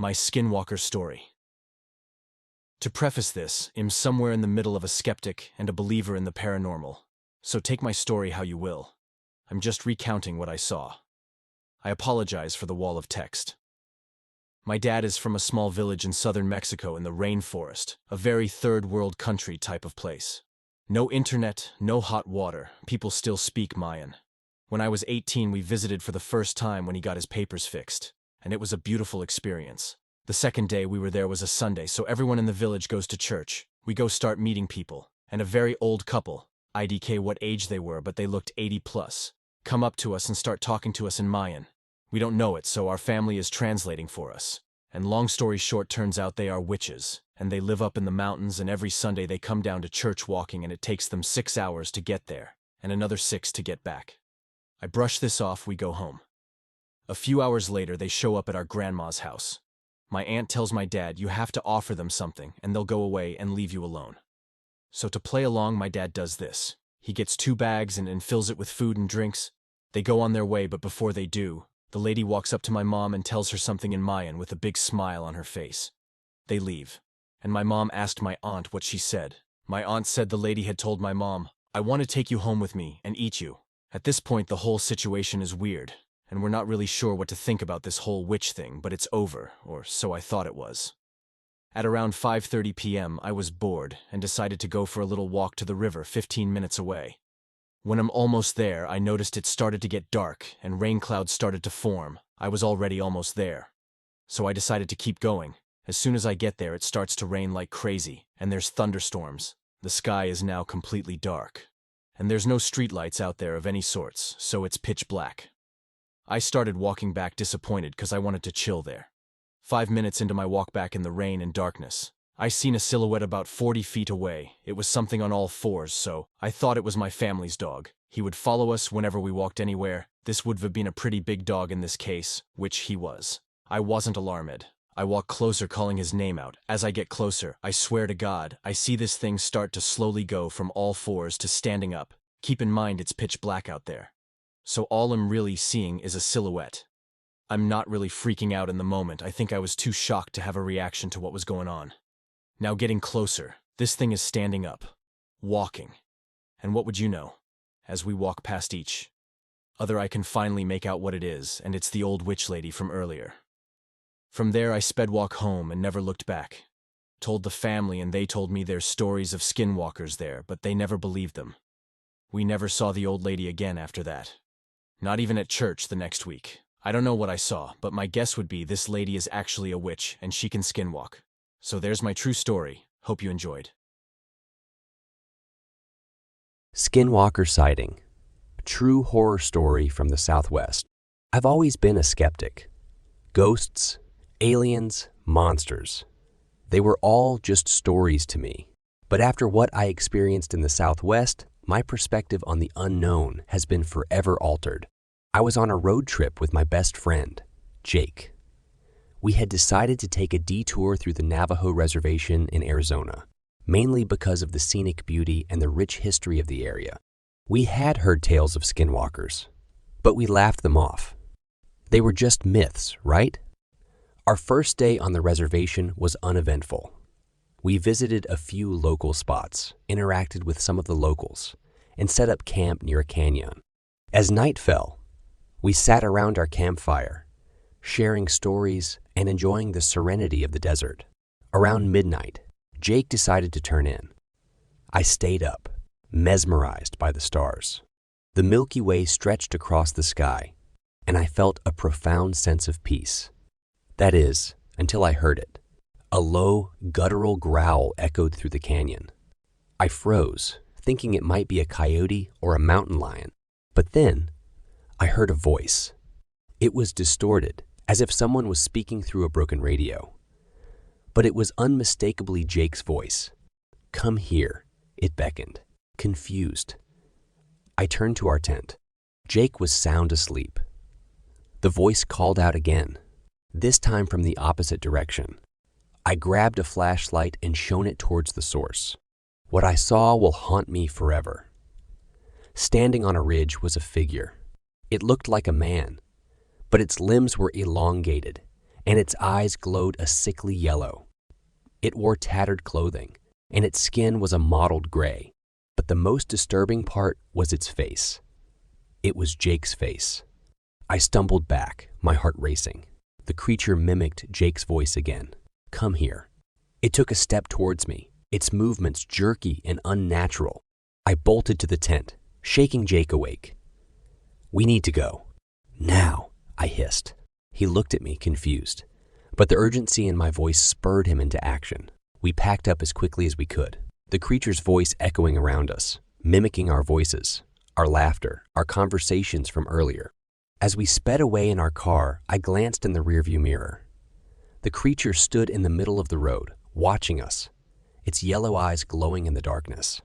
My Skinwalker story. To preface this, I'm somewhere in the middle of a skeptic and a believer in the paranormal, so take my story how you will. I'm just recounting what I saw. I apologize for the wall of text. My dad is from a small village in southern Mexico in the rainforest, a very third-world country type of place. No internet, no hot water, people still speak Mayan. When I was 18, we visited for the first time when he got his papers fixed, and it was a beautiful experience. The second day we were there was a Sunday, so everyone in the village goes to church. We go start meeting people, and a very old couple, IDK what age they were, but they looked 80 plus, come up to us and start talking to us in Mayan. We don't know it, so our family is translating for us. And long story short, turns out they are witches, and they live up in the mountains, and every Sunday they come down to church walking, and it takes them 6 hours to get there, and another 6 to get back. I brush this off, we go home. A few hours later, they show up at our grandma's house. My aunt tells my dad, you have to offer them something, and they'll go away and leave you alone. So to play along, my dad does this. He gets 2 bags and fills it with food and drinks. They go on their way, but before they do, the lady walks up to my mom and tells her something in Mayan with a big smile on her face. They leave, and my mom asked my aunt what she said. My aunt said the lady had told my mom, I want to take you home with me and eat you. At this point, the whole situation is weird, and we're not really sure what to think about this whole witch thing, but it's over, or so I thought it was. At around 5:30 p.m., I was bored and decided to go for a little walk to the river 15 minutes away. When I'm almost there, I noticed it started to get dark and rain clouds started to form. I was already almost there. So I decided to keep going. As soon as I get there, it starts to rain like crazy, and there's thunderstorms. The sky is now completely dark. And there's no streetlights out there of any sorts, so it's pitch black. I started walking back disappointed because I wanted to chill there. 5 minutes into my walk back in the rain and darkness, I seen a silhouette about 40 feet away. It was something on all fours, so I thought it was my family's dog. He would follow us whenever we walked anywhere. This would have been a pretty big dog in this case, which he was. I wasn't alarmed. I walk closer, calling his name out. As I get closer, I swear to God, I see this thing start to slowly go from all fours to standing up. Keep in mind it's pitch black out there. So all I'm really seeing is a silhouette. I'm not really freaking out in the moment. I think I was too shocked to have a reaction to what was going on. Now getting closer, this thing is standing up, walking. And what would you know? As we walk past each other, I can finally make out what it is, and it's the old witch lady from earlier. From there, I sped walk home and never looked back. Told the family, and they told me there's stories of skinwalkers there, but they never believed them. We never saw the old lady again after that. Not even at church the next week. I don't know what I saw, but my guess would be this lady is actually a witch and she can skinwalk. So there's my true story. Hope you enjoyed. Skinwalker sighting. True horror story from the Southwest. I've always been a skeptic. Ghosts, aliens, monsters. They were all just stories to me. But after what I experienced in the Southwest, my perspective on the unknown has been forever altered. I was on a road trip with my best friend, Jake. We had decided to take a detour through the Navajo Reservation in Arizona, mainly because of the scenic beauty and the rich history of the area. We had heard tales of skinwalkers, but we laughed them off. They were just myths, right? Our first day on the reservation was uneventful. We visited a few local spots, interacted with some of the locals, and set up camp near a canyon. As night fell, we sat around our campfire, sharing stories and enjoying the serenity of the desert. Around midnight, Jake decided to turn in. I stayed up, mesmerized by the stars. The Milky Way stretched across the sky, and I felt a profound sense of peace. That is, until I heard it. A low, guttural growl echoed through the canyon. I froze, thinking it might be a coyote or a mountain lion. But then, I heard a voice. It was distorted, as if someone was speaking through a broken radio. But it was unmistakably Jake's voice. "Come here," it beckoned, confused. I turned to our tent. Jake was sound asleep. The voice called out again, this time from the opposite direction. I grabbed a flashlight and shone it towards the source. What I saw will haunt me forever. Standing on a ridge was a figure. It looked like a man, but its limbs were elongated, and its eyes glowed a sickly yellow. It wore tattered clothing, and its skin was a mottled gray. But the most disturbing part was its face. It was Jake's face. I stumbled back, my heart racing. The creature mimicked Jake's voice again. "Come here." It took a step towards me, its movements jerky and unnatural. I bolted to the tent, shaking Jake awake. "We need to go." "Now," I hissed. He looked at me, confused. But the urgency in my voice spurred him into action. We packed up as quickly as we could, the creature's voice echoing around us, mimicking our voices, our laughter, our conversations from earlier. As we sped away in our car, I glanced in the rearview mirror. The creature stood in the middle of the road, watching us, its yellow eyes glowing in the darkness.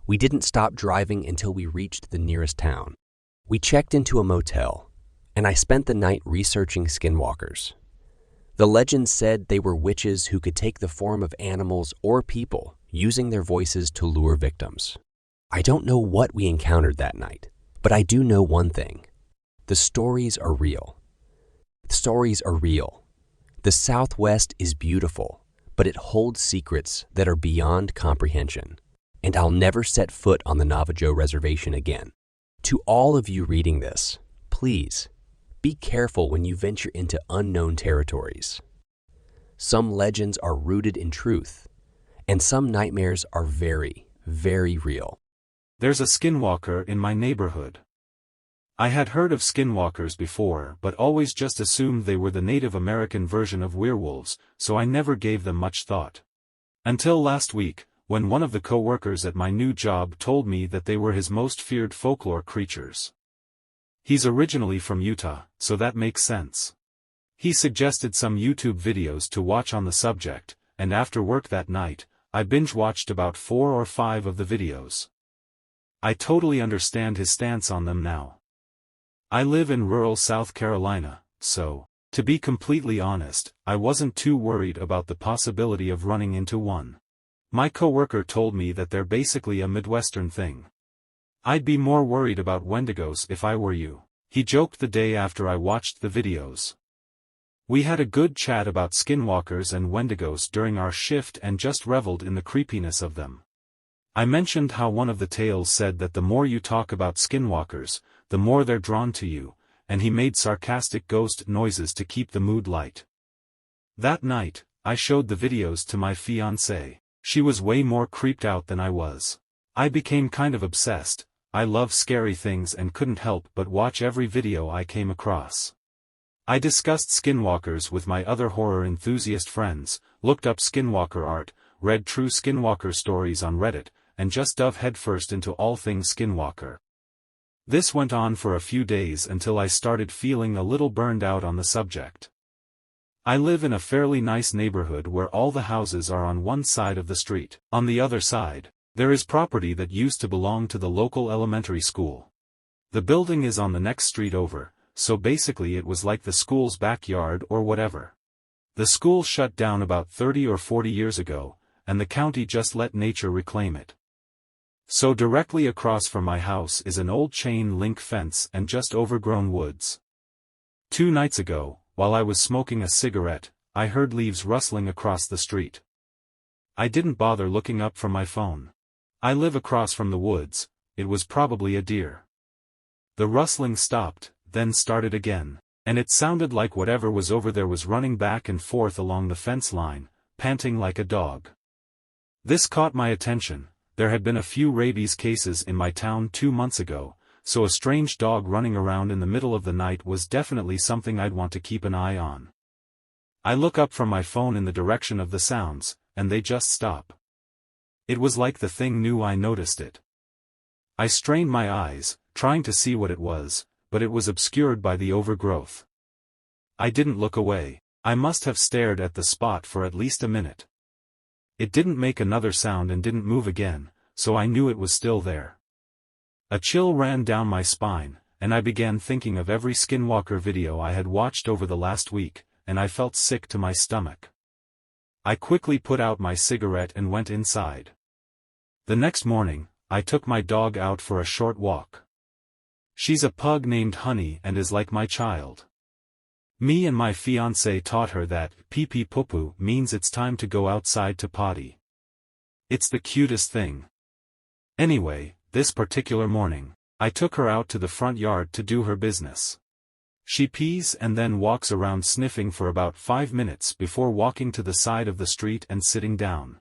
We didn't stop driving until we reached the nearest town. We checked into a motel, and I spent the night researching skinwalkers. The legend said they were witches who could take the form of animals or people, using their voices to lure victims. I don't know what we encountered that night, but I do know one thing. The stories are real. The stories are real. The Southwest is beautiful, but it holds secrets that are beyond comprehension. And I'll never set foot on the Navajo Reservation again. To all of you reading this, please, be careful when you venture into unknown territories. Some legends are rooted in truth, and some nightmares are very, very real. There's a skinwalker in my neighborhood. I had heard of skinwalkers before, but always just assumed they were the Native American version of werewolves, so I never gave them much thought. Until last week, when one of the co-workers at my new job told me that they were his most feared folklore creatures. He's originally from Utah, so that makes sense. He suggested some YouTube videos to watch on the subject, and after work that night, I binge-watched about 4 or 5 of the videos. I totally understand his stance on them now. I live in rural South Carolina, so, to be completely honest, I wasn't too worried about the possibility of running into one. My coworker told me that they're basically a Midwestern thing. "I'd be more worried about Wendigos if I were you," he joked the day after I watched the videos. We had a good chat about skinwalkers and Wendigos during our shift and just reveled in the creepiness of them. I mentioned how one of the tales said that the more you talk about skinwalkers, the more they're drawn to you, and he made sarcastic ghost noises to keep the mood light. That night, I showed the videos to my fiancée. She was way more creeped out than I was. I became kind of obsessed. I love scary things and couldn't help but watch every video I came across. I discussed skinwalkers with my other horror enthusiast friends, looked up skinwalker art, read true skinwalker stories on Reddit, and just dove headfirst into all things skinwalker. This went on for a few days until I started feeling a little burned out on the subject. I live in a fairly nice neighborhood where all the houses are on one side of the street. On the other side, there is property that used to belong to the local elementary school. The building is on the next street over, so basically it was like the school's backyard or whatever. The school shut down about 30 or 40 years ago, and the county just let nature reclaim it. So directly across from my house is an old chain link fence and just overgrown woods. 2 nights ago, while I was smoking a cigarette, I heard leaves rustling across the street. I didn't bother looking up from my phone. I live across from the woods, it was probably a deer. The rustling stopped, then started again, and it sounded like whatever was over there was running back and forth along the fence line, panting like a dog. This caught my attention. There had been a few rabies cases in my town 2 months ago, so a strange dog running around in the middle of the night was definitely something I'd want to keep an eye on. I look up from my phone in the direction of the sounds, and they just stop. It was like the thing knew I noticed it. I strained my eyes, trying to see what it was, but it was obscured by the overgrowth. I didn't look away. I must have stared at the spot for at least a minute. It didn't make another sound and didn't move again, so I knew it was still there. A chill ran down my spine, and I began thinking of every skinwalker video I had watched over the last week, and I felt sick to my stomach. I quickly put out my cigarette and went inside. The next morning, I took my dog out for a short walk. She's a pug named Honey and is like my child. Me and my fiancé taught her that pee-pee poo-poo means it's time to go outside to potty. It's the cutest thing. Anyway, this particular morning, I took her out to the front yard to do her business. She pees and then walks around sniffing for about 5 minutes before walking to the side of the street and sitting down.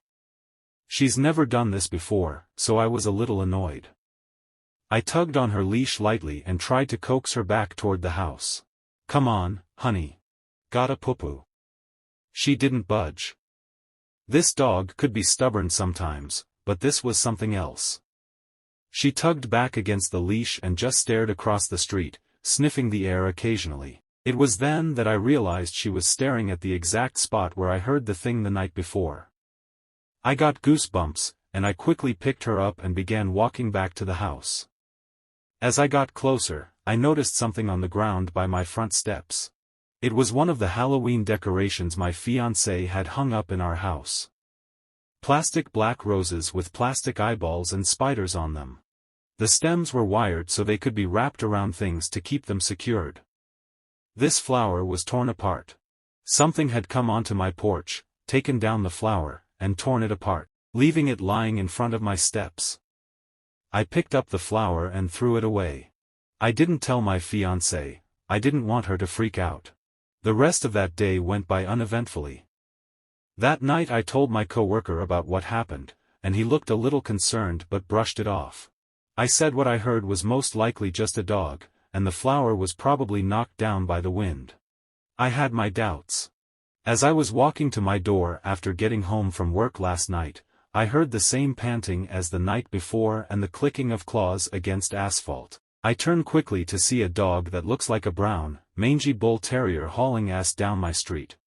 She's never done this before, so I was a little annoyed. I tugged on her leash lightly and tried to coax her back toward the house. "Come on, honey. Gotta poo-poo." She didn't budge. This dog could be stubborn sometimes, but this was something else. She tugged back against the leash and just stared across the street, sniffing the air occasionally. It was then that I realized she was staring at the exact spot where I heard the thing the night before. I got goosebumps, and I quickly picked her up and began walking back to the house. As I got closer, I noticed something on the ground by my front steps. It was one of the Halloween decorations my fiancé had hung up in our house. Plastic black roses with plastic eyeballs and spiders on them. The stems were wired so they could be wrapped around things to keep them secured. This flower was torn apart. Something had come onto my porch, taken down the flower, and torn it apart, leaving it lying in front of my steps. I picked up the flower and threw it away. I didn't tell my fiancé. I didn't want her to freak out. The rest of that day went by uneventfully. That night I told my coworker about what happened, and he looked a little concerned but brushed it off. I said what I heard was most likely just a dog, and the flower was probably knocked down by the wind. I had my doubts. As I was walking to my door after getting home from work last night, I heard the same panting as the night before and the clicking of claws against asphalt. I turned quickly to see a dog that looks like a brown, mangy bull terrier hauling ass down my street.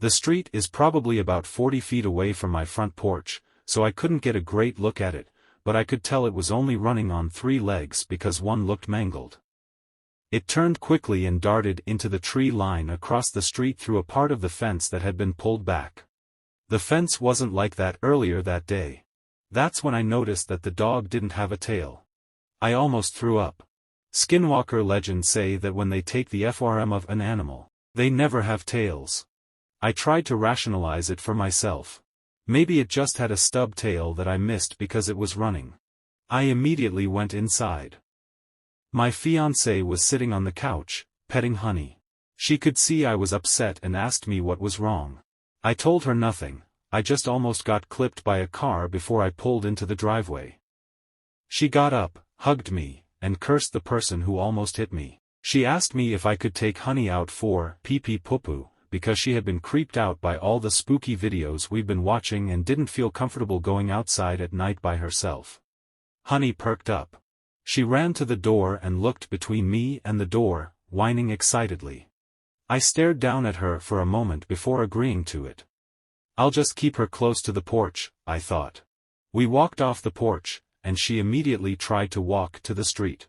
The street is probably about 40 feet away from my front porch, so I couldn't get a great look at it, but I could tell it was only running on 3 legs because one looked mangled. It turned quickly and darted into the tree line across the street through a part of the fence that had been pulled back. The fence wasn't like that earlier that day. That's when I noticed that the dog didn't have a tail. I almost threw up. Skinwalker legends say that when they take the FRM of an animal, they never have tails. I tried to rationalize it for myself. Maybe it just had a stub tail that I missed because it was running. I immediately went inside. My fiancée was sitting on the couch, petting Honey. She could see I was upset and asked me what was wrong. I told her nothing. I just almost got clipped by a car before I pulled into the driveway. She got up, hugged me, and cursed the person who almost hit me. She asked me if I could take Honey out for pee-pee poo-poo, because she had been creeped out by all the spooky videos we've been watching and didn't feel comfortable going outside at night by herself. Honey perked up. She ran to the door and looked between me and the door, whining excitedly. I stared down at her for a moment before agreeing to it. I'll just keep her close to the porch, I thought. We walked off the porch, and she immediately tried to walk to the street.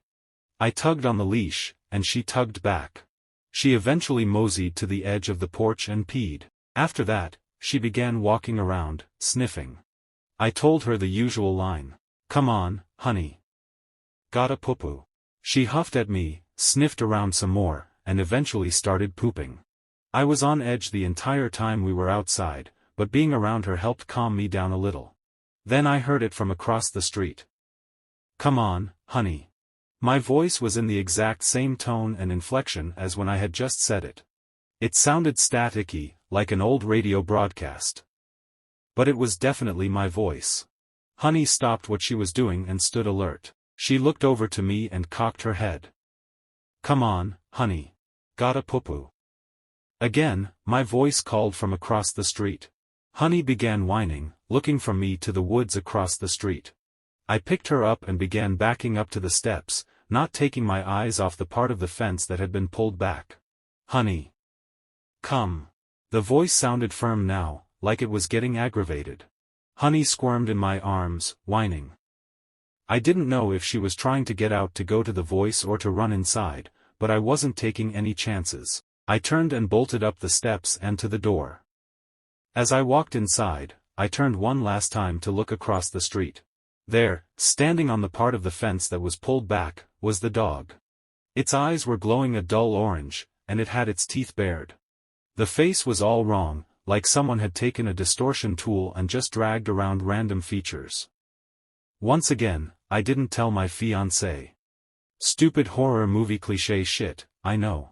I tugged on the leash, and she tugged back. She eventually moseyed to the edge of the porch and peed. After that, she began walking around, sniffing. I told her the usual line. "Come on, honey. Gotta poo-poo." She huffed at me, sniffed around some more, and eventually started pooping. I was on edge the entire time we were outside, but being around her helped calm me down a little. Then I heard it from across the street. "Come on, honey." My voice was in the exact same tone and inflection as when I had just said it. It sounded staticky, like an old radio broadcast. But it was definitely my voice. Honey stopped what she was doing and stood alert. She looked over to me and cocked her head. "Come on, honey. Gotta poo-poo." Again, my voice called from across the street. Honey began whining, looking from me to the woods across the street. I picked her up and began backing up to the steps, not taking my eyes off the part of the fence that had been pulled back. "Honey. Come." The voice sounded firm now, like it was getting aggravated. Honey squirmed in my arms, whining. I didn't know if she was trying to get out to go to the voice or to run inside, but I wasn't taking any chances. I turned and bolted up the steps and to the door. As I walked inside, I turned one last time to look across the street. There, standing on the part of the fence that was pulled back, was the dog. Its eyes were glowing a dull orange, and it had its teeth bared. The face was all wrong, like someone had taken a distortion tool and just dragged around random features. Once again, I didn't tell my fiancée. Stupid horror movie cliché shit, I know.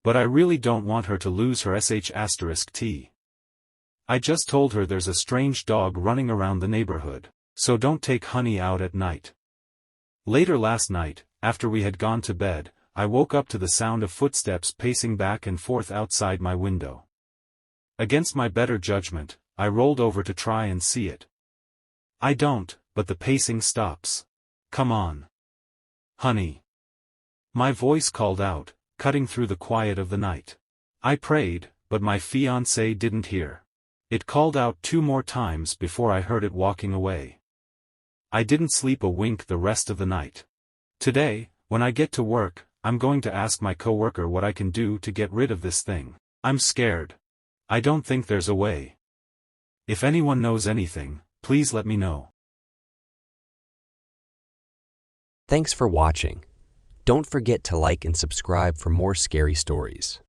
But I really don't want her to lose her sh*t. I just told her there's a strange dog running around the neighborhood, so don't take honey out at night. Later last night, after we had gone to bed, I woke up to the sound of footsteps pacing back and forth outside my window. Against my better judgment, I rolled over to try and see it. I don't, but the pacing stops. Come on. Honey. My voice called out, cutting through the quiet of the night. I prayed, but my fiancé didn't hear. It called out 2 more times before I heard it walking away. I didn't sleep a wink the rest of the night. Today, when I get to work, I'm going to ask my coworker what I can do to get rid of this thing. I'm scared. I don't think there's a way. If anyone knows anything, please let me know. Thanks for watching. Don't forget to like and subscribe for more scary stories.